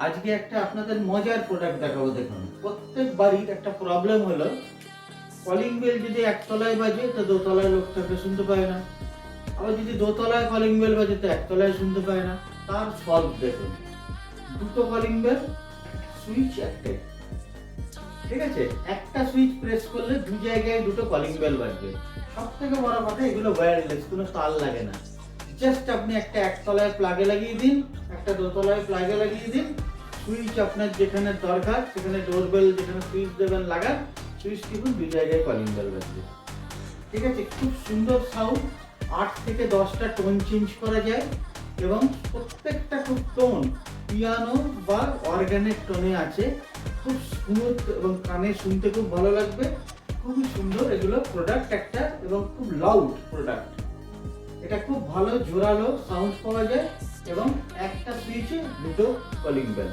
আজকে একটা আপনাদের মজার প্রোডাক্ট দেখাবো। দেখুন, প্রত্যেক বাড়ির একটা প্রবলেম হলো কলিং বেল যদি একতলায় বাজে তো দোতলায় লোকটাকে শুনতে পায় না, আবার যদি দোতলায় কলিং বেল বাজে তো একতলায় শুনতে পায় না। তার সলভ দেখুন, দুটো কলিং বেল, সুইচ একটাই, ঠিক আছে? একটা সুইচ প্রেস করলে দু জায়গায় দুটো কলিং বেল বাজবে। সব থেকে বড় কথা, এগুলো ওয়্যারলেস, কোনো তার লাগে না। জাস্ট আপনি একটা একতলায় প্লাগে লাগিয়ে দিন, একটা দোতলায় প্লাগে লাগিয়ে দিন, সুইচ আপনার যেখানে দরকার সেখানে ডোরবেল যেখানে সুইচ দেবেন লাগান, সুইচ টিপুন, দুই জায়গায় কলিং বেল বাজবে। ঠিক আছে? খুব সুন্দর সাউন্ড, 8 থেকে 10টা টোন চেঞ্জ করা যায় এবং প্রত্যেকটা খুব টোন পিয়ানো বা অর্গানের টোনে আছে। খুব স্মুথ এবং কানে শুনতে খুব ভালো লাগবে। খুবই সুন্দর এগুলো প্রোডাক্ট একটা, এবং খুব লাউড প্রোডাক্ট। এটা খুব ভালো জোরালো সাউন্ড পাওয়া যায় এবং একটা সুইচে দুটো কলিং বেল।